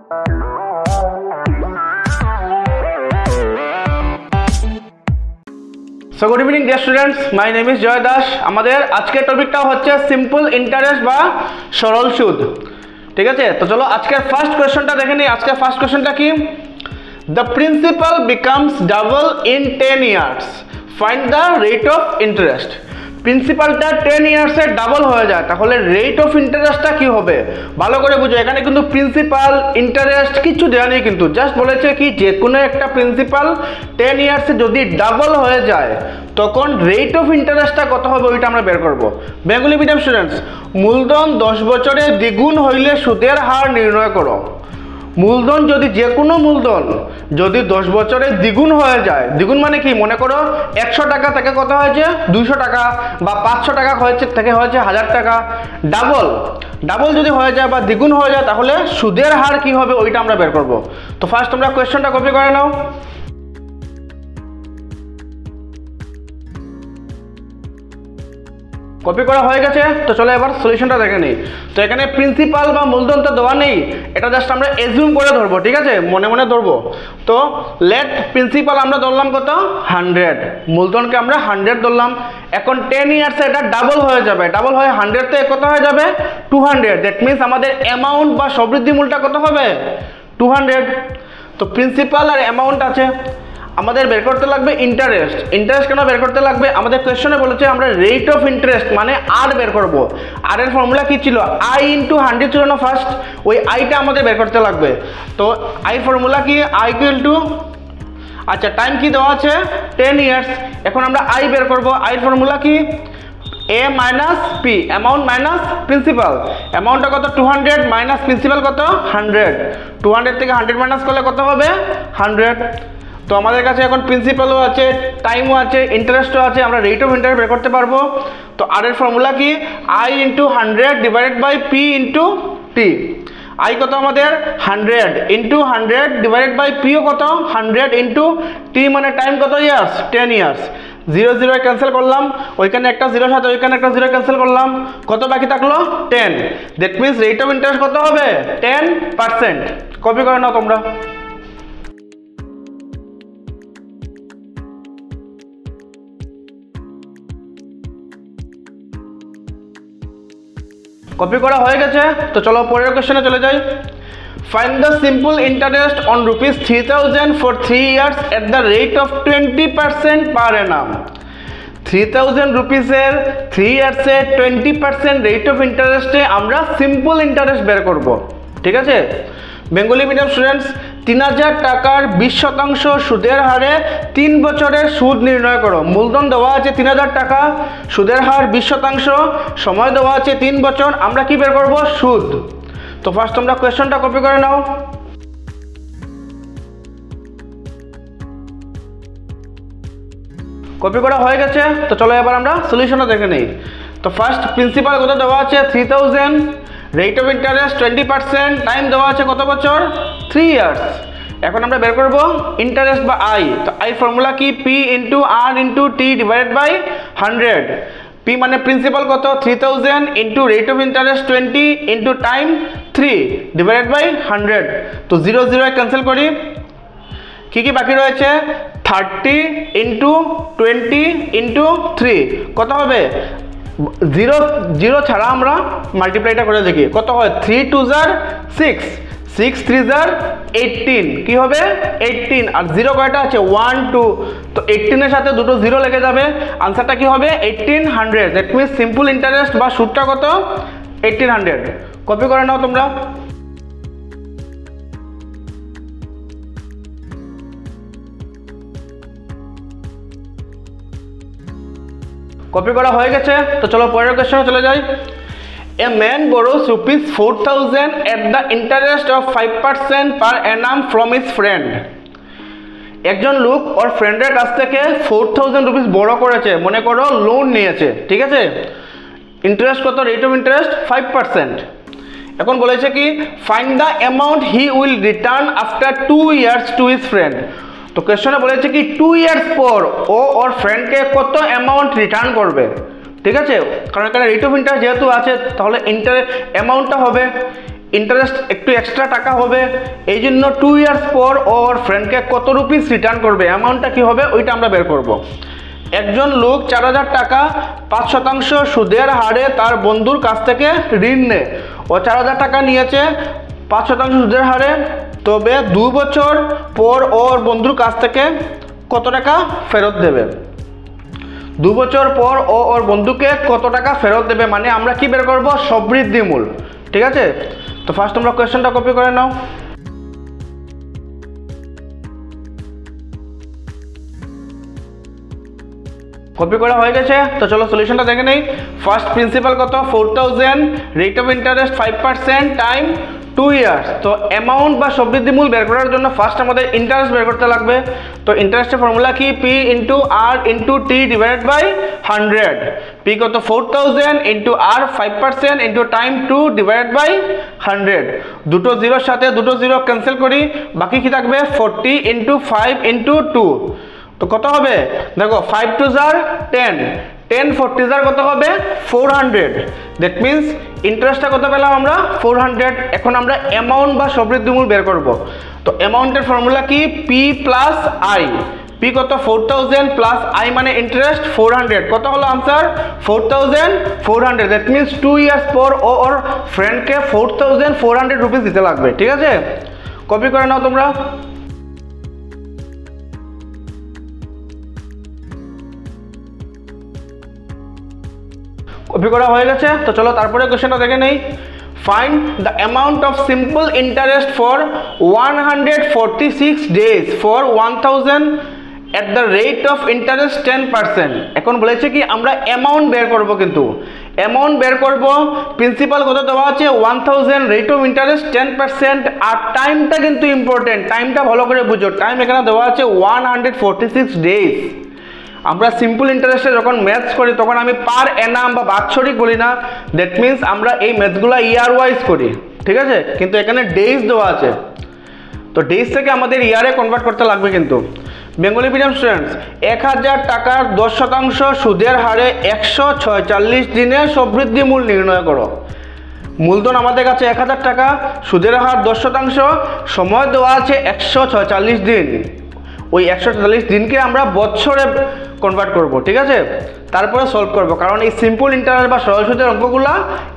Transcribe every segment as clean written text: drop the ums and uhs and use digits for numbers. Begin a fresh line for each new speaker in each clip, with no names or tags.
So good evening dear students, my name is Joy Das. আমাদের আজকের টপিকটা হচ্ছে সিম্পল ইন্টারেস্ট বা সরল সুদ। ঠিক আছে, তো চলো আজকের ফার্স্ট কোশ্চেনটা দেখে নিই। আজকের ফার্স্ট কোশ্চেনটা কি? The principal becomes double in 10 years. Find the rate of interest. প্রিন্সিপালটা 10 ইয়ার্সে ডাবল হয়ে যায়, তাহলে রেট অফ ইন্টারেস্টটা কি হবে? ভালো করে বুঝো, এখানে কিন্তু প্রিন্সিপাল ইন্টারেস্ট কিছু দেওয়া নেই, কিন্তু জাস্ট বলেছে কি যে কোনো একটা প্রিন্সিপাল 10 ইয়ার্সে যদি ডাবল হয়ে যায় তখন রেট অফ ইন্টারেস্টটা কত হবে ওইটা আমরা বের করব। বেঙ্গলি মিডিয়াম স্টুডেন্টস, মূলধন 10 বছরে দ্বিগুণ হইলে সুদের হার নির্ণয় করো। মূলধন যদি যে কোনো মূলধন যদি 10 বছরে দ্বিগুণ হয়ে যায়, দ্বিগুণ মানে কি? মনে করো 100 টাকা থেকে কত হয়েছে 200 টাকা, বা 500 টাকা হয়েছে থেকে হয়েছে 1000 টাকা। ডাবল যদি হয়ে যায় বা দ্বিগুণ হয়ে যায় তাহলে সুদের হার কি হবে ওইটা আমরা বের করব। তো ফার্স্ট তোমরা কোয়েশ্চনটা কপি করে নাও। কপি করা হয়ে গেছে, তো চলো এবার সলিউশনটা দেখে নিই। তো এখানে প্রিন্সিপাল বা মূলধন তো দেওয়া নেই, এটা জাস্ট আমরা এজিউম করে ধরবো। ঠিক আছে, মনে মনে ধরবো। তো লেট প্রিন্সিপাল আমরা ধরলাম কত? 100, মূলধনকে আমরা 100 ধরলাম। এখন 10 ইয়ার্সে এটা ডাবল হয়ে যাবে, ডাবল হয়ে 100 থেকে কত হয়ে যাবে? 200। দ্যাট মিনস আমাদের অ্যামাউন্ট বা সবৃদ্ধি মূলটা কত হবে? 200। তো প্রিন্সিপাল আর অ্যামাউন্ট আছে, আমাদের বের করতে লাগবে ইন্টারেস্ট। ইন্টারেস্ট কেন বের করতে লাগবে? আমাদের কোয়েশ্চনে বলেছে আমরা রেট অফ ইন্টারেস্ট মানে আর বের করব। আর এর ফর্মুলা কি ছিল? আই ইন্টু 100 ছিল না ফার্স্ট, ওই আইটা আমাদের বের করতে লাগবে। তো আই ফর্মুলা কি? আই ইকুয়াল টু, আচ্ছা টাইম কি দেওয়া আছে? 10 ইয়ার্স। এখন আমরা আই বের করব। আই ফর্মুলা কি? A minus P, amount minus principal. অ্যামাউন্টটা কত? 200 মাইনাস প্রিন্সিপাল কত? 100। 200 থেকে 100 মাইনাস করলে কত হবে? 100। তো আমাদের কাছে এখন প্রিন্সিপালও আছে, টাইমও আছে, ইন্টারেস্টও আছে, আমরা রেট অফ ইন্টারেস্ট বের করতে পারবো। তো আর এর ফর্মুলা কি? I into 100 divided by P into T. I কত আমাদের? 100 ইন্টু 100 ডিভাইডেড বাই পিও কত? 100 ইন্টু টি, মানে টাইম কত ইয়ার্স? 10 ইয়ার্স। 0 0 ক্যান্সেল করলাম, ওইখানে একটা 0 সাথে ওইখানে একটা 0 ক্যান্সেল করলাম, কত বাকি থাকলো? 10। That means rate of interest কত হবে? 10%। কপি করে নাও তোমরা। কপি করা হয়ে গেছে, তো চলো পরের কোশ্চেনে চলে যাই। Find the simple interest on ₹3000 for 3 years at the rate of 20% per annum। 3000 রুপিসের 3 ইয়ার্সে 20% rate of ইন্টারেস্টে আমরা সিম্পল ইন্টারেস্ট বের করব। ঠিক আছে, বেঙ্গলি মিডিয়াম স্টুডেন্টস, 3000 টাকার 20% সুদের হারে 3 বছরের সুদ নির্ণয় করো। মূলধন দেওয়া আছে 3000 টাকা, সুদের হার 20%, সময় দেওয়া আছে 3 বছর। আমরা কি বের করব? সুদ। তো ফার্স্ট তোমরা কোয়েশ্চনটা কপি করে নাও। কপি করা হয়ে গেছে, তো চলো এবার আমরা সলিউশনটা দেখে নিই। তো ফার্স্ট প্রিন্সিপাল কত দেওয়া আছে? 3000, রেট অফ ইন্টারেস্ট 20%, টাইম দেওয়া আছে কত বছর? 3 ইয়ার্স। এখন আমরা বের করব ইন্টারেস্ট বা আই। তো আই ফর্মুলা কি? P into R into T divided by 100। P মানে প্রিন্সিপাল কত? 3000 into rate of interest 20 into time 3 divided by 100। তো 0 0 ক্যান্সেল করি, কি কি বাকি রয়েছে? 30 ইন্টু 20 ইন্টু 3 কত হবে? 0 0 ছাড়া আমরা মাল্টিপ্লাইটা করে দেখি, কত হয়? 3 2 6, 6 3 18, কি হবে? 18। আর 0 কয়টা আছে? 1 2, তো 18 এর সাথে দুটো 0 লেগে যাবে, আনসারটা কি হবে? 1800। দ্যাট মিনস সিম্পল ইন্টারেস্ট বা সুদটা কত? 1800। কপি করে নাও তোমরা। কপি করা হয়ে গেছে, তো চলো পরের কোশ্চেনে চলে যাই। A man borrows ₹4000 at the interest of 5% per annum from his friend. একজন লোক ওর ফ্রেন্ডের কাছ থেকে 4000 রুপিস বড় করেছে, মনে করো লোন নিয়েছে। ঠিক আছে, ইন্টারেস্ট কত? Rate of interest 5%। এখন বলেছে কি find the amount he will return after 2 years to his friend. তো কোয়েশ্চনে বলেছে কি 2 ইয়ার্স পর ও ওর ফ্রেন্ডকে কত অ্যামাউন্ট রিটার্ন করবে। ঠিক আছে, কারণ এখানে রেট অফ ইন্টারেস্ট যেহেতু আছে তাহলে অ্যামাউন্টটা হবে ইন্টারেস্ট একটু এক্সট্রা টাকা হবে, এই জন্য 2 ইয়ার্স পর ওর ফ্রেন্ডকে কত রুপিস রিটার্ন করবে, অ্যামাউন্টটা কী হবে ওইটা আমরা বের করব। একজন লোক 4000 টাকা 5% সুদের হারে তার বন্ধুর কাছ থেকে ঋণ নেয়। ও 4000 টাকা নিয়েছে 5% সুদের হারে, তবে 2 বছর পর ওর বন্ধুর কাছ থেকে কত টাকা ফেরত দেবে। 2 বছর পর ও ওর বন্ধুকে কত টাকা ফেরত দেবে, মানে আমরা কি বের করব, সবৃদ্ধি মূল। ঠিক আছে, তো ফার্স্ট তোমরা কোয়েশ্চেনটা কপি করে নাও। কপি করা হয়ে গেছে, তো চলো সলিউশনটা দেখে নেই। ফার্স্ট প্রিন্সিপাল কত, 4000, rate of interest 5%, time 2 years. তো অ্যামাউন্ট বা সবৃদ্ধি মূল বের করার জন্য ফার্স্ট আমাদের ইন্টারেস্ট বের করতে লাগবে। তো ইন্টারেস্টের ফর্মুলা কি, P into R into T divided by 100। P কত, 4000 into R 5% into time 2 divided by 100। দুটো জিরোর সাথে দুটো জিরো ক্যান্সেল করি, বাকি কি থাকবে 40 ইন্টু 5 ইন্টু 2। তো কত হবে, দেখো 5 2 jar 10, 10 40 jar কত হবে 400। দ্যাট মিনস ইন্টারেস্টটা কত পেলাম আমরা 400। এখন আমরা অ্যামাউন্ট বা সবৃদ্ধি মূল বের করব। তো অ্যামাউন্টের ফর্মুলা কি, পি প্লাস আই। পি কত, 4000 প্লাস আই মানে ইন্টারেস্ট 400, কত হলো আনসার 4400। দ্যাট মিনস 2 ইয়ার্স পর ও ওর ফ্রেন্ডকে 4400 রুপিস দিতে লাগবে। ঠিক আছে, কপি করে নাও তোমরা। কপি করা হয়ে গেছে, তো চলো তারপরে কোশ্চেনটা দেখে নেই। Find the amount of simple interest for 146 days for 1000 at the rate of interest 10%। এখন বলেছে কি আমরা অ্যামাউন্ট বের করব, কিন্তু অ্যামাউন্ট বের করব, প্রিন্সিপাল কত দেওয়া আছে 1000, রেট অফ ইন্টারেস্ট 10%, আর টাইমটা কিন্তু ইম্পর্টেন্ট, টাইমটা ভালো করে বুঝো। টাইম এখানে দেওয়া আছে 146 ডেজ। আমরা সিম্পল ইন্টারেস্টে যখন ম্যাথস করি তখন আমি পার অ্যানাম বা বাৎসরিক বলি না, দ্যাট মিনস আমরা এই ম্যাথসগুলো ইয়ার ওয়াইজ করি। ঠিক আছে, কিন্তু এখানে ডেজ দেওয়া আছে, তো ডেজ থেকে আমাদের ইয়ারে কনভার্ট করতে লাগবে। কিন্তু বেঙ্গলি মিডিয়াম স্টুডেন্টস, 1000 টাকার 10% সুদের হারে 146 দিনের সবৃদ্ধি মূল নির্ণয় করো। মূলধন আমাদের কাছে 1000 টাকা, সুদের হার 10%, সময় দেওয়া আছে 146 দিন। ওই 146 দিনকে আমরা বছরে কনভার্ট করব। ঠিক আছে, তারপরে সলভ করব, কারণ এই সিম্পল ইন্টারেস্ট বা সরল সুদের অঙ্কগুলো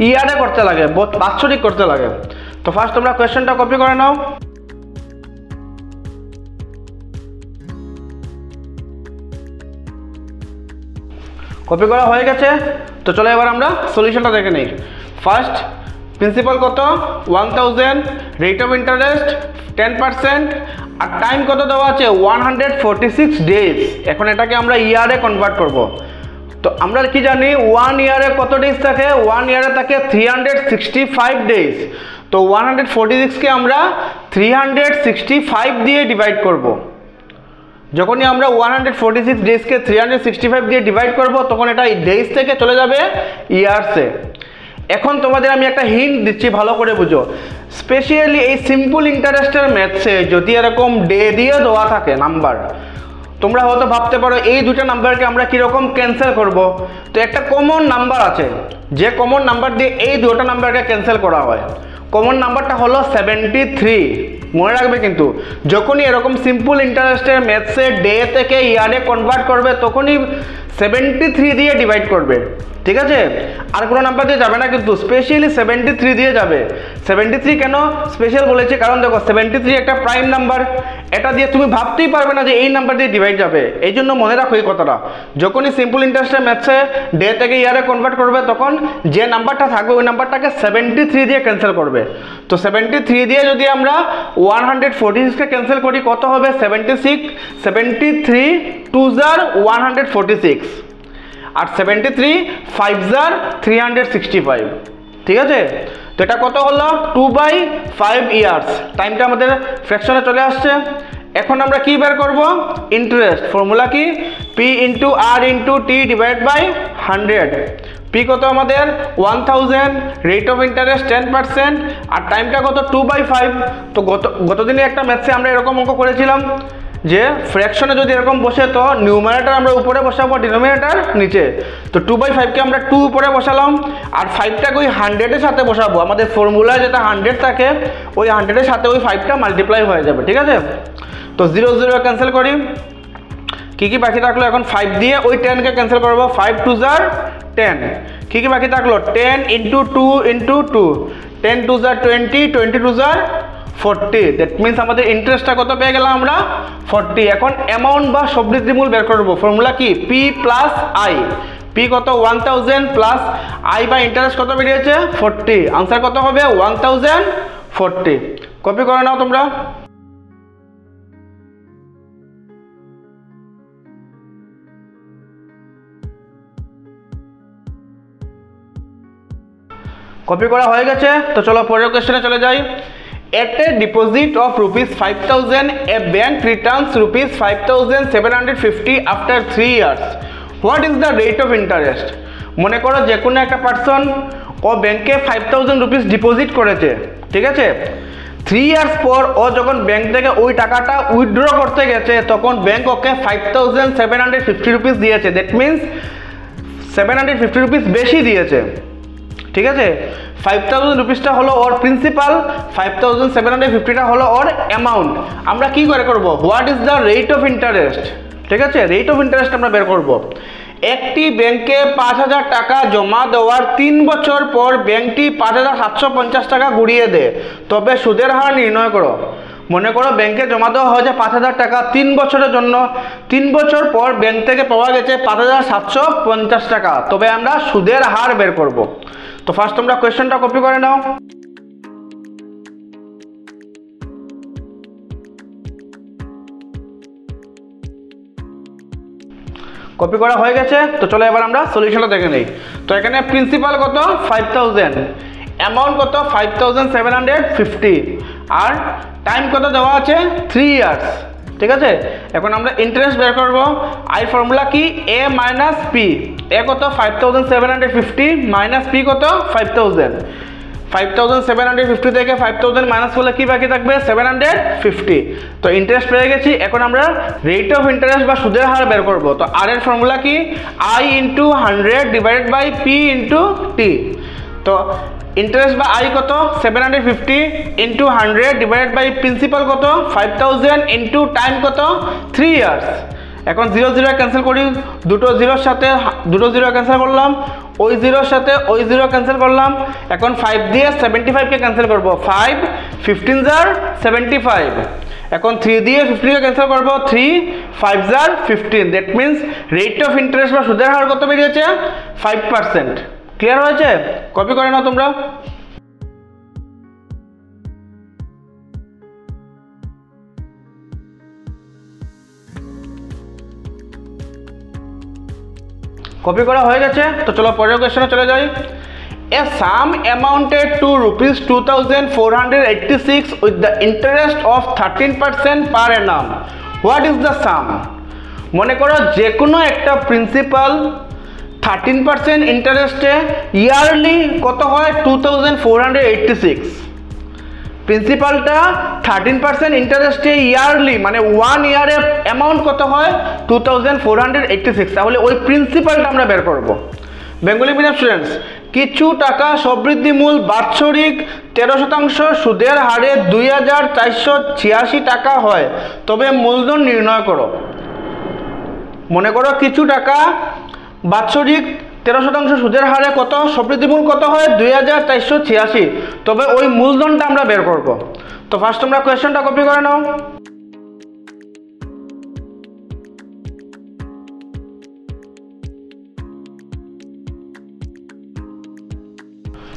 ইয়ারে করতে লাগে, বাৎসরিক করতে লাগে। তো ফার্স্ট তোমরা কোয়েশ্চেনটা কপি করে নাও। কপি করা হয়ে গেছে, তো চলো এবার আমরা সলিউশনটা দেখে নিই। ফার্স্ট প্রিন্সিপাল কত 1000, রেট অফ ইন্টারেস্ট 10%, আর টাইম কত দেওয়া আছে 146 ডেজ। এখন এটাকে আমরা ইয়ারে কনভার্ট করব। তো আমরা কি জানি 1 ইয়ারে কত ডেজ থাকে, 1 ইয়ারে থাকে 365 ডেজ। তো 146কে আমরা 365 দিয়ে ডিভাইড করব। যখনই আমরা 146 ডেজকে 365 দিয়ে ডিভাইড করব তখন এটা ডেজ থেকে চলে যাবে ইয়ার্সে। এখন তোমাদের আমি একটা হিন্ট দিচ্ছি, ভালো করে বুঝো। স্পেশালি এই সিম্পল ইন্টারেস্টের ম্যাথসে যদি এরকম ডে দিয়ে দেওয়া থাকে নাম্বার, তোমরা হয়তো ভাবতে পারো এই দুটো নাম্বারকে আমরা কীরকম ক্যান্সেল করব। তো একটা কমন নাম্বার আছে, যে কমন নাম্বার দিয়ে এই দুটো নাম্বারকে ক্যান্সেল করা হয়। কমন নাম্বারটা হলো 73। মনে রাখবে কিন্তু যখনই এরকম সিম্পল ইন্টারেস্টের ম্যাথসে ডে থেকে ইয়ারে কনভার্ট করবে তখনই 73 দিয়ে ডিভাইড করবে। ঠিক আছে, আর কোনো নাম্বার দিয়ে যাবে না, কিন্তু স্পেশালি 73 দিয়ে যাবে। 73 কেন স্পেশাল বলেছে, কারণ দেখো 73 একটা প্রাইম নাম্বার, এটা দিয়ে তুমি ভাবতেই পারবে না যে এই নাম্বার দিয়ে ডিভাইড যাবে। এই জন্য মনে রাখো এই কথাটা, যখনই সিম্পল ইন্টারেস্টের ম্যাথসে ডে থেকে ইয়ারে কনভার্ট করবে তখন যে নাম্বারটা থাকবে ওই নাম্বারটাকে 73 দিয়ে ক্যান্সেল করবে। তো 73 দিয়ে যদি আমরা 146কে ক্যান্সেল করি কত হবে 76, 73 2 jar 146, আর 73 5 jar 365। ঠিক আছে, তো এটা কত হলো 2/5 ইয়ার্স। টাইমটা আমাদের ফ্র্যাকশনে চলে আসছে। এখন আমরা কি বের করব, ইন্টারেস্ট। ফর্মুলা কি, P into R into T divide by 100। P কত আমাদের 1000, রেট অফ ইন্টারেস্ট 10%, আর টাইমটা কত 2/5। তো গতদিনে একটা ম্যাথসে আমরা এরকম অঙ্ক করেছিলাম যে ফ্র্যাকশনে যদি এরকম বসে তো নিউমারেটর আমরা উপরে বসাবো, ডিনোমিনেটর নিচে। তো 2/5কে আমরা 2 উপরে বসালাম, আর 5টাকে ওই 100-এর সাথে বসাবো। আমাদের ফর্মুলায় যেটা 100 থাকে, ওই 100-এর সাথে ওই 5টা মাল্টিপ্লাই হয়ে যাবে, ঠিক আছে। তো 0 0 ক্যান্সেল করি, কী কী বাকি থাকলো? এখন 5 দিয়ে ওই 10কে ক্যান্সেল করবো, 5 2 10। কী কী বাকি থাকলো? 10 × 2 × 2, 10 2 20, 20 2 40। দ্যাট মিনস আমাদের ইন্টারেস্টটা কত পেয়ে গেলাম আমরা? 40। এখন অ্যামাউন্ট বা সবৃদ্ধিমূল বের করবো। ফর্মুলা কি? P plus I. পি কত? 1000 প্লাস আই বা ইন্টারেস্ট কত বেরিয়েছে? 40। আনসার কত হবে? 1040। কপি করে নাও তোমরা। কপি করা হয়ে গেছে, তো চলো পরের কোশ্চেনে চলে যাই। At a deposit of ₹5,000, a bank returns ₹5,750 after 3 years. What is the rate of interest? মনে করো যে কোনো একটা পার্সন ও ব্যাংকে 5,000 রুপিস ডিপোজিট করেছে, ঠিক আছে। 3 ইয়ার্স পর ও যখন ব্যাংক থেকে ওই টাকাটা উইথড্র করতে গেছে, তখন ব্যাংক ওকে 5,750 রুপিস দিয়েছে। দ্যাট মিনস 750 রুপিস বেশি দিয়েছে, ঠিক আছে। 5,000 রুপিসটা হলো ওর প্রিন্সিপাল, 5,750টা হলো ওর অ্যামাউন্ট। আমরা কি করে করব? What is the rate of interest, ঠিক আছে। রেট অফ ইন্টারেস্ট আমরা বের করব। একটি ব্যাংকে 5,000 টাকা জমা দেওয়ার 3 বছর পর ব্যাংকটি 5,750 টাকা ঘুরিয়ে দেয়, তবে সুদের হার নির্ণয় করো। মনে করো ব্যাংকে জমা দেওয়া হয়েছে 5,000 টাকা 3 বছরের জন্য, 3 বছর পর ব্যাংক থেকে পাওয়া গেছে 5,750 টাকা, তবে আমরা সুদের হার বের করব। তো ফার্স্ট তোমরা কোয়েশ্চেনটা কপি করে নাও। কপি করা হয়ে গেছে, তো চলো এবার আমরা সলিউশনটা দেখে নেই। তো এখানে প্রিন্সিপাল কত? 5,000, অ্যামাউন্ট কত? 5,750, আর টাইম কত দেওয়া আছে? 3 ইয়ার্স, ঠিক আছে। এখন আমরা ইন্টারেস্ট বের করব। আই ফর্মুলা কি? A minus P. এ কত? 5,750 মাইনাস পি কত? 5,000। 5,750 থেকে 5,000 মাইনাস করলে কি বাকি থাকবে? 750। তো ইন্টারেস্ট পেয়ে গেছি। এখন আমরা রেট অফ ইন্টারেস্ট বা সুদের হার বের করব। তো আর এর ফর্মুলা কি? I into 100 divided by P into T. তো ইন্টারেস্ট বা আই কত? 750 ইন্টু 100 ডিভাইডেড বাই প্রিন্সিপাল কত? 5,000 ইন্টু টাইম কত? 3 ইয়ার্স। এখন 0 0 ক্যান্সেল করি, দুটো জিরোর সাথে দুটো জিরো ক্যান্সেল করলাম, ওই জিরোর সাথে ওই জিরো ক্যান্সেল করলাম। এখন 5 দিয়ে 75কে ক্যান্সেল করব। 5 15 75। এখন 3 দিয়ে 15কে ক্যান্সেল করব। 3 5 15। That means rate of interest বা সুদের হার কত বেরিয়েছে? 5%। ক্লিয়ার হয়েছে? কপি করে নাও তোমরা। কপি করা হয়ে গেছে, তো চলো পরের কোশ্চেনে চলে যাই। A sum amounted to ₹2,486 with the interest of 13% per annum. What is the sum? মনে করো যে কোনো একটা প্রিন্সিপাল 13% ইন্টারেস্টে ইয়ারলি কত হয়? 2,486। প্রিন্সিপালটা 13% ইন্টারেস্টে ইয়ারলি মানে 1 ইয়ারে অ্যামাউন্ট কত হয়? 2,486। তাহলে ওই প্রিন্সিপালটা আমরা বের করব। বেঙ্গলি মিডিয়াম স্টুডেন্টস, কিছু টাকা সবৃদ্ধিমূল বাৎসরিক 13% সুদের হারে 2,486 টাকা হয়, তবে মূলধন নির্ণয় করো। মনে করো কিছু টাকা বাৎসরিক 13% সুদের হারে কত? সবৃদ্ধিমূল কত হয়? 2,486, তবে ওই মূলধনটা আমরা বের করব। তো ফার্স্ট তোমরা কোয়েশ্চেনটা কপি করে নাও।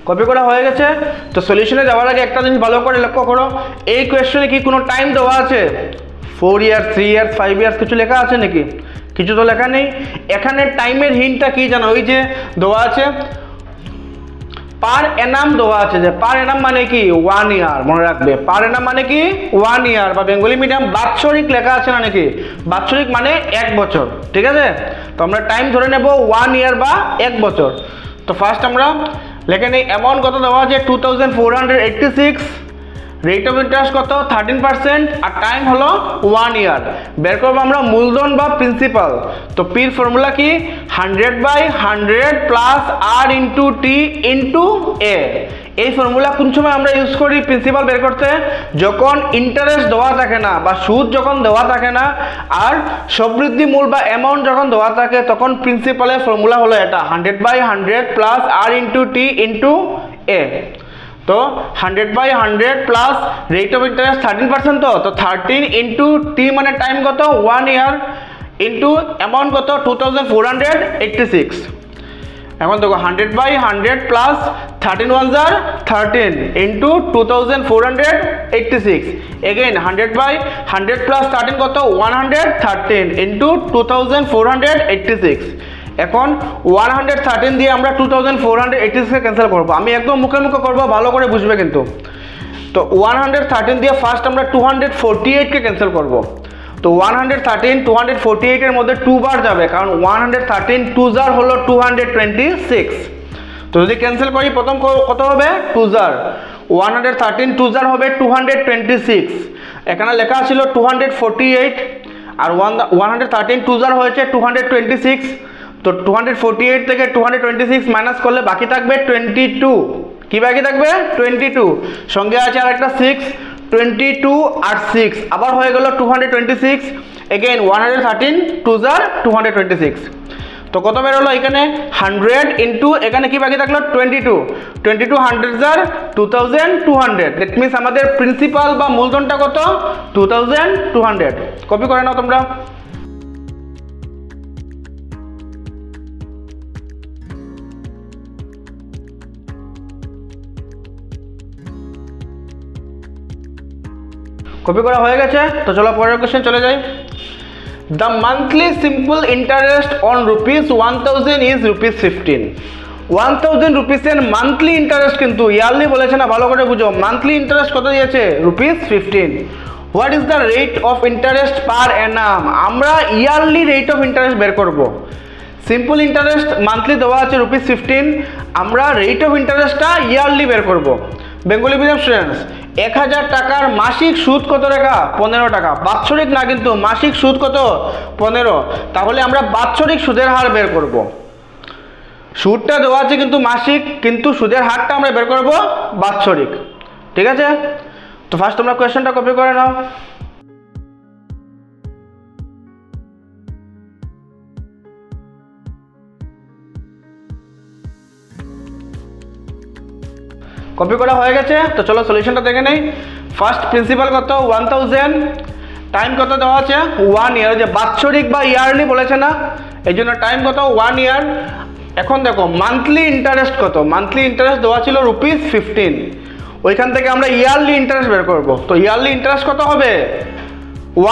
কপি করা হয়ে গেছে, তো সলিউশনে যাওয়ার আগে একটা জিনিস ভালো করে লক্ষ্য করো। এই কোয়েশ্চনে কি কোনো টাইম দেওয়া আছে? 4 ইয়ার্স, 3 ইয়ার্স, 5 ইয়ার্স কিছু লেখা আছে নাকি? কিছু তো লেখা নেই। এখানে টাইমের হিন্টটা কি জানো? ওই যে দেওয়া আছে পার অ্যানাম দেওয়া আছে, যে পার অ্যানাম মানে কি? 1 ইয়ার। মনে রাখবে, পার অ্যানাম মানে কি? 1 ইয়ার। বা বেঙ্গলি মিডিয়াম বাৎসরিক লেখা আছে না নাকি? বাৎসরিক মানে 1 বছর, ঠিক আছে। তো আমরা টাইম ধরে নেব 1 ইয়ার বা 1 বছর। তো ফার্স্ট আমরা লেখে নেই অ্যামাউন্ট কত দেওয়া আছে? 2,486 রেট অফ ইন্টারেস্ট কত 13% আর টাইম হলো 1 ইয়ার। বের করবো আমরা মূলধন বা প্রিন্সিপাল। তো পির ফর্মুলা কি 100/100 প্লাস আর ইন্টু টি ইন্টু এ। এই ফর্মুলা কোন সময় আমরা ইউজ করি প্রিন্সিপাল বের করতে? যখন ইন্টারেস্ট দেওয়া থাকে না বা সুদ যখন দেওয়া থাকে না আর সবৃদ্ধি মূল বা অ্যামাউন্ট যখন দেওয়া থাকে তখন প্রিন্সিপালের ফর্মুলা হলো এটা 100/100 প্লাস আর ইন্টু টি ইন্টু এ। তো 100/100 প্লাস রেট অফ ইন্টারেস্ট 13%, তো 13 ইন্টু টি মানে টাইম কত 1 ইয়ার ইন্টু অ্যামাউন্ট কত 2486। এখন দেখো 100/100 plus 13 1 jar 13 into 2486। Again 100/100 plus 13 কত 113 ইন্টু 2486। এখন 113 দিয়ে আমরা 2486 কে ক্যান্সেল করবো। আমি একদম মুখে মুখে করবো, ভালো করে বুঝবে কিন্তু। তো 113 দিয়ে ফার্স্ট আমরা 248 কে ক্যান্সেল করবো। তো 113 248 এর মধ্যে 2 বার যাবে, কারণ 113 2 jar হলো 226। তো যদি ক্যান্সেল করি প্রথম কত হবে 2 jar, 113 2 jar হবে 226। এখানে লেখা ছিল 248 আর 113 2 jar হয়েছে 226। তো 248 থেকে 226 মাইনাস করলে বাকি থাকবে 22। কি বাকি থাকবে 22, সঙ্গে আছে আর একটা 6, 22 আর 6 আবার হয়ে গেল 226। Again 113 2 jar 226। তো কত বের হলো এখানে 100 ইন্টু এখানে কি বাকি থাকলো 22 100 jar 2200। দ্যাট মিনস আমাদের প্রিন্সিপাল বা মূলধনটা কত 2200। কপি করে নাও তোমরা। কপি করা হয়ে গেছে। তো চলো পরের কোশ্চেন চলে যাই। The monthly simple interest on ₹1000 is ₹15। 1000 রুপিসের মান্থলি ইন্টারেস্ট, কিন্তু ইয়ারলি বলেছে না, ভালো করে বুঝো। মান্থলি ইন্টারেস্ট কত দিয়েছে ₹15। What is the rate of interest পার অ্যানাম? আমরা ইয়ারলি রেট অফ ইন্টারেস্ট বের করব। সিম্পল ইন্টারেস্ট মান্থলি দেওয়া আছে ₹15, আমরা রেট অফ ইন্টারেস্টটা ইয়ারলি বের করব। বেঙ্গলি মিডিয়াম স্টুডেন্টস, 1000 টাকার মাসিক সুদ কত টাকা 15 টাকা। বাৎসরিক না, কিন্তু মাসিক সুদ কত 15। তাহলে আমরা বাৎসরিক সুদের হার বের করব। সুদটা দেওয়া আছে কিন্তু মাসিক, কিন্তু সুদের হারটা আমরা বের করব বাৎসরিক। ঠিক আছে, তো ফার্স্ট তোমরা কোয়েশ্চেনটা কপি করে নাও। কপি করা হয়ে গেছে। তো চলো সলিউশনটা দেখে নেই। ফার্স্ট প্রিন্সিপাল কত 1000, টাইম কত দেওয়া আছে 1 ইয়ার, যে বাৎসরিক বা ইয়ারলি বলেছে না, এই জন্য টাইম কত 1 ইয়ার। এখন দেখো মান্থলি ইন্টারেস্ট কত, মান্থলি ইন্টারেস্ট দেওয়া ছিল ₹15, ওইখান থেকে আমরা ইয়ারলি ইন্টারেস্ট বের করব। তো ইয়ারলি ইন্টারেস্ট কত হবে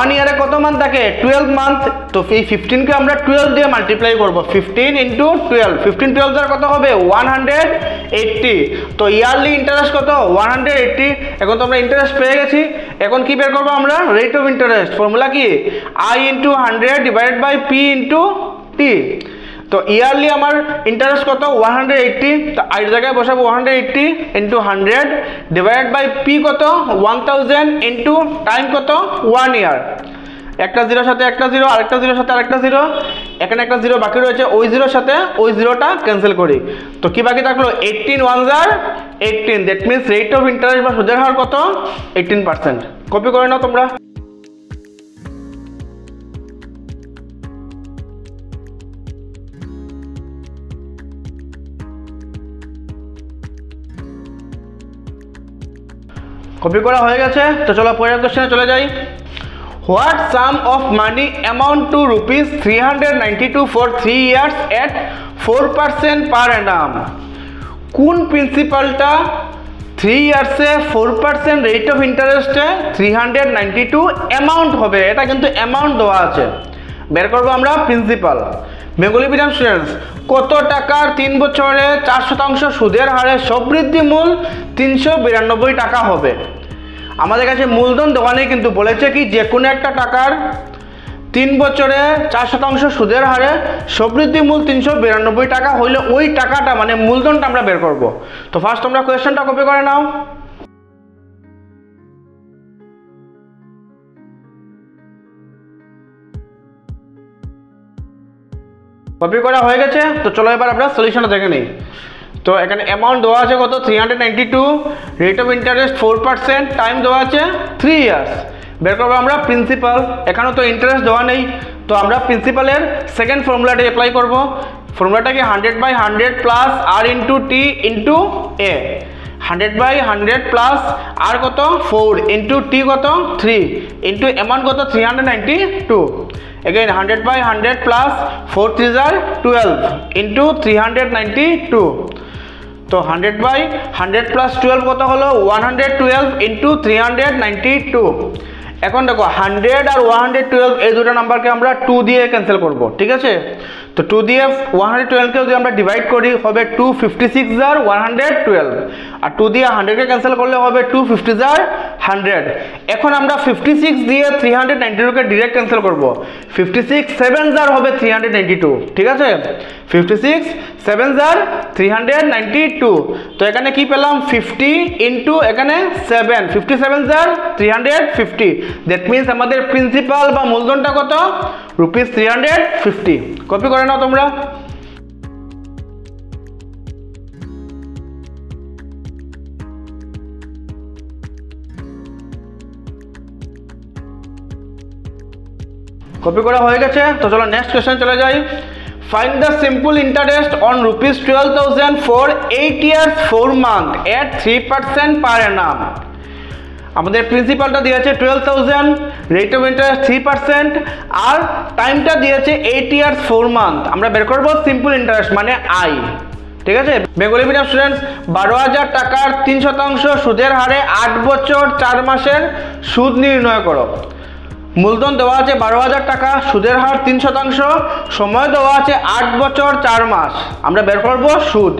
1 ইয়ারে কত মান্থ থাকে 12 মান্থ। তো এই 15কে আমরা 12 দিয়ে মাল্টিপ্লাই করব। 15 ইন্টু 12, 15 12 দ্বারা কত হবে 180। তো ইয়ারলি ইন্টারেস্ট কত 180। এখন তো আমরা ইন্টারেস্ট পেয়ে গেছি। এখন কি বের করবো আমরা রেট অফ ইন্টারেস্ট। ফর্মুলা কি I into 100 divided by P into T. তো ইয়ারলি আমার ইন্টারেস্ট কত 180। তো আই জায়গায় বসাবো 180 ইন্টু 100 ডিভাইডেড বাই পি কত 1000 ইন্টু টাইম কত 1 ইয়ার। একটা জিরোর সাথে একটা জিরো, আরেকটা জিরোর সাথে আরেকটা জিরো, এখানে একটা জিরো বাকি রয়েছে, ওই জিরোর সাথে ওই জিরোটা ক্যান্সেল করি। তো কি বাকি থাকলো 18 1 jar 18। That means rate of interest বা সুদের হার কত 18%। কপি করে নাও তোমরা। কপি করা হয়ে গেছে। তো চলো পরের কোশ্চেনে চলে যাই। What sum of money amount to ₹392 for 3 years at 4% per annum? কোন প্রিন্সিপালটা 3 ইয়ার্সে 4% রেট অফ ইন্টারেস্টে 392 অ্যামাউন্ট হবে? এটা কিন্তু অ্যামাউন্ট দেওয়া আছে, বের করবো আমরা প্রিন্সিপাল। বেঙ্গলি মিডিয়াম স্টুডেন্টস, কত টাকার 3 বছরে 4% সুদের হারে সবৃদ্ধি মূল 392 টাকা হবে? আমাদের কাছে মূলধন দেওয়া নেই, কিন্তু বলেছে কি যে কোনো একটা টাকার 3 বছরে 4% সুদের হারে সবৃদ্ধি মূল 392 টাকা হইলে ওই টাকাটা মানে মূলধনটা আমরা বের করব। তো ফার্স্ট তোমরা কোয়েশ্চেনটা কপি করে নাও। কপি করা হয়ে গেছে। তো চলো এবার আমরা সলিউশনটা দেখে নিই। তো এখানে অ্যামাউন্ট দেওয়া আছে কত 392, রেট অফ ইন্টারেস্ট 4%, টাইম দেওয়া আছে 3 ইয়ার্স। বের করবো আমরা প্রিন্সিপাল। এখানেও তো ইন্টারেস্ট দেওয়া নেই, তো আমরা প্রিন্সিপালের সেকেন্ড ফর্মুলাটি অ্যাপ্লাই করব। ফর্মুলাটাকে 100/100 প্লাস আর ইন্টু টি ইন্টু এ। 100/100 প্লাস আর কত 4 ইন্টু টি কত 3 ইন্টু অ্যামাউন্ট কত 392। Again 100/100 plus 4 3 12 into 392। তো 100/100 প্লাস 12 কত হলো 112 ইন্টু 392। এখন দেখো 100 আর 112 এই দুটো নাম্বারকে আমরা 2 দিয়ে ক্যান্সেল করব, ঠিক আছে। তো 2 দিয়ে 112কে যদি আমরা ডিভাইড করি হবে 256 112, আর 2 দিয়ে 100কে ক্যান্সেল করলে হবে 250 100। এখন আমরা 56 দিয়ে 392কে ডাইরেক্ট ক্যান্সেল করব। 56 7 হবে 392, ঠিক আছে। 56 7 392। তো এখানে কি পেলাম 50 ইন্টু এখানে 7, 57 350। দ্যাট মিনস আমাদের প্রিন্সিপাল বা মূলধনটা কত ₹350। কপি করে নাও তোমরা। কপি করা হয়ে গেছে। তো চলো নেক্সট কোশ্চেন চলে যাই। Find the simple interest on ₹12,000 for 8 years 4 months at 3% per annum। আমাদের প্রিন্সিপালটা দিয়েছে 12,000, রেট অফ ইন্টারেস্ট 3%, আর টাইমটা দিয়েছে 8 years 4 months। আমরা বের করবো সিম্পল ইন্টারেস্ট মানে আই, ঠিক আছে। বেঙ্গলি মিডিয়াম স্টুডেন্টস 12,000 টাকার 3% সুদের হারে 8 বছর 4 মাসের সুদ নির্ণয় করো। মূলধন দেওয়া আছে 12,000 টাকা, সুদের হার 3%, সময় দেওয়া আছে 8 বছর 4 মাস। আমরা বের করব সুদ।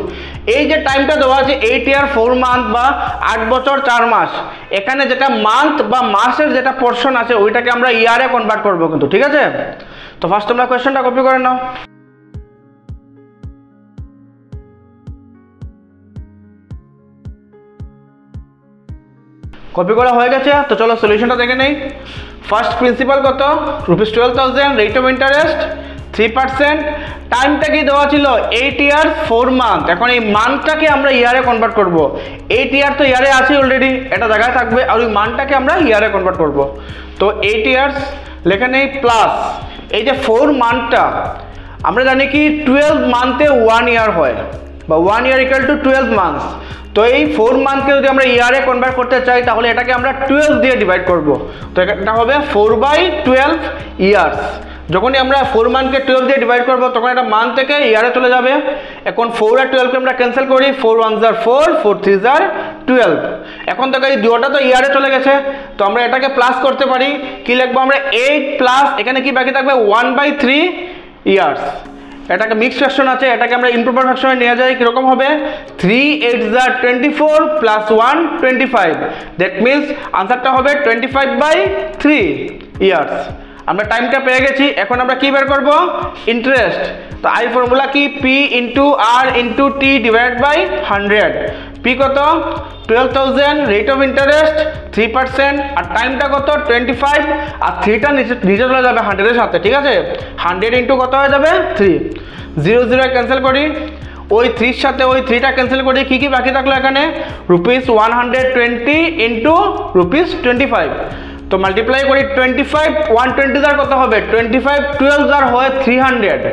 এই যে টাইমটা দেওয়া আছে 8 year 4 months বা 8 বছর 4 মাস, এখানে যেটা মান্থ বা মাসের যেটা পোর্শন আছে ওইটাকে আমরা ইয়ারে কনভার্ট করব কিন্তু, ঠিক আছে। তো ফার্স্ট তোমরা কোয়েশ্চেনটা কপি করে নাও। কপি করা হয়ে গেছে। তো চলো সলিউশনটা দেখে নেই। ফার্স্ট প্রিন্সিপাল কত ₹12,000, রেট অফ ইন্টারেস্ট 3%, টাইমটা কি দেওয়া ছিল 8 years 4 months। এখন এই মান্থটাকে আমরা ইয়ারে কনভার্ট করব। 8 year তো ইয়ারে আছে অলরেডি, এটা জায়গায় থাকবে, আর ওই মান্থটাকে আমরা ইয়ারে কনভার্ট করব। তো 8 years লেখা নেই প্লাস এই যে 4 মান্থটা, আমরা জানি কি 12 মান্থে 1 year হয়, বা 1 year equal to 12 months। তো এই 4 মান্থকে যদি আমরা ইয়ারে কনভার্ট করতে চাই তাহলে এটাকে আমরা 12 দিয়ে ডিভাইড করব। তো এটা হবে 4/12 ইয়ার্স। যখনই আমরা 4 মান্থকে 12 দিয়ে ডিভাইড করব তখন এটা মান্থ থেকে ইয়ারে চলে যাবে। এখন 4 আর 12কে আমরা ক্যান্সেল করি, 4 1 4, 4 3 12। এখন দেখো এই দুটোটা তো ইয়ারে চলে গেছে, তো আমরা এটাকে প্লাস করতে পারি। কি লিখবো আমরা 8 প্লাস এখানে কি বাকি থাকবে 1/3 ইয়ার্স। এটাকে মিক্স ফ্র্যাকশন আছে, এটাকে আমরা ইমপ্রপার ফ্র্যাকশনে নিয়ে যাই। কিরকম হবে 3 8 24 প্লাস 1 25। দ্যাট মিনস আনসারটা হবে 25/3 ইয়ার্স। আমরা টাইমটা পেয়ে গেছি। এখন আমরা কি বের করব ইন্টারেস্ট। তো আই ফর্মুলা কি P into R into T divide by 100। P কত 12,000, রেট অফ ইন্টারেস্ট 3%, আর টাইমটা কত 25, আর 3টা নিচে চলে যাবে 100 এর সাথে, ঠিক আছে। 100 ইন্টু কত হয়ে যাবে 3, 0 0 ক্যান্সেল করি, ওই 3 এর সাথে ওই 3টা ক্যান্সেল করি। কি কি বাকি থাকলো এখানে ₹120 ইন্টু ₹25। তো মাল্টিপ্লাই করি 25 120 কত হবে 25 12 হয় 300,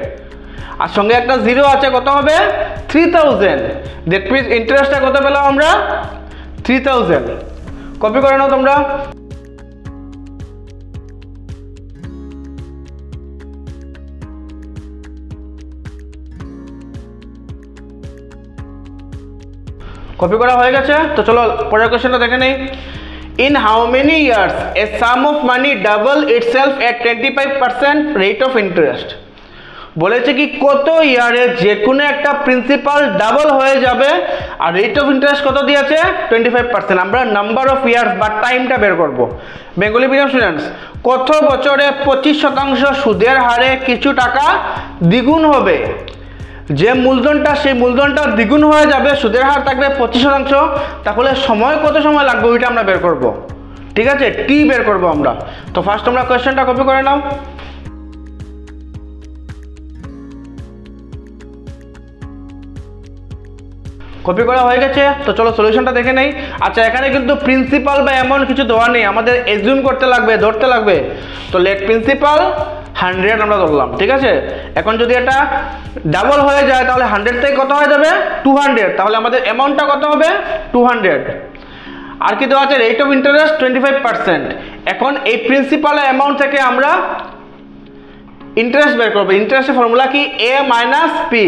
আর সঙ্গে একটা 0 আছে কত হবে 3000। দ্যাট মিনস ইন্টারেস্টটা কত পেলাম আমরা 3000। কপি করে নাও তোমরা। কপি করা হয়ে গেছে। তো চলো পরের কোশ্চেনটা দেখে নেই। In how many years a sum of money double itself at 25% rate of interest? বলেছে কি কত ইয়ারে যে কোনো একটা প্রিন্সিপাল ডাবল হয়ে যাবে, আর রেট অফ ইন্টারেস্ট কত দিয়েছে 25%। আমরা নাম্বার অফ ইয়ার্স বা টাইমটা বের করব। বেঙ্গলি মিডিয়াম স্টুডেন্টস কত বছরে 25% সুদের হারে কিছু টাকা দ্বিগুণ হবে। যে মূলধনটা সেই মূলধনটা দ্বিগুণ হয়ে যাবে, সুদের হার থাকবে 25%, তাহলে সময় কত সময় লাগবে ওইটা আমরা বের করব, ঠিক আছে। টি বের করব আমরা। তো ফার্স্ট তোমরা কোয়েশ্চেনটা কপি করে নাও। কপি করা হয়ে গেছে, তো চলো সলিউশনটা দেখে নেই। আচ্ছা, এখানে কিন্তু প্রিন্সিপাল বা এমন কিছু দেওয়া নেই, আমাদের এজিউম করতে লাগবে, ধরতে লাগবে। তো লেট প্রিন্সিপাল 100 আমরা ধরলাম, ঠিক আছে। এখন যদি এটা ডাবল হয়ে যায় তাহলে 100 থেকে কত হয়ে যাবে 200, তাহলে আমাদের অ্যামাউন্টটা কত হবে 200। আর কি দেওয়া আছে, রেট অফ ইন্টারেস্ট 25%। এখন এই প্রিন্সিপাল অ্যামাউন্ট থেকে আমরা ইন্টারেস্ট বের করবো। ইন্টারেস্টের ফর্মুলা কি, এ মাইনাস পি।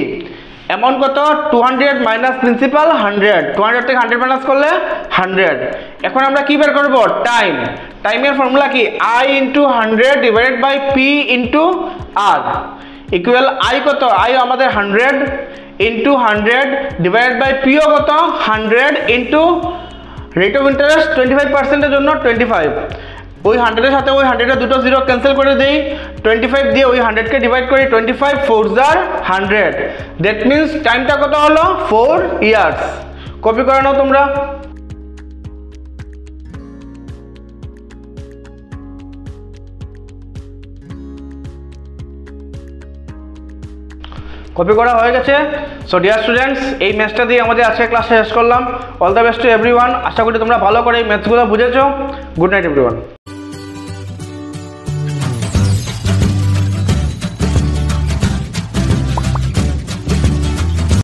অ্যামাউন্ট কত 200 মাইনাস প্রিন্সিপাল 100, 200 থেকে 100 মাইনাস করলে 100। এখন আমরা কি বের করবো, টাইম। টাইমের ফর্মুলা কি, I into 100 divided by P into R equal I কত, আই আমাদের 100 ইন্টু 100 ডিভাইডেড বাই পিও কত 100 ইন্টু রেট অফ ইন্টারেস্ট 25%-এর জন্য 25। ওই 100-এর সাথে ওই 100-এর দুটো জিরো ক্যান্সেল করে দিই, 25 দিয়ে ওই 100-কে ডিভাইড করি, 25 4 * 100। দ্যাট মিনস টাইমটা কত হলো 4 ইয়ার্স। কপি করে নাও তোমরা। কপি করা হয়ে গেছে। সো ডিয়ার স্টুডেন্টস, এই ম্যাথসটা দিয়ে আমাদের আজকের ক্লাস শেষ করলাম। All the best to everyone. আশা করি তোমরা ভালো করে এই ম্যাথসগুলো বুঝেছো। Good night everyone.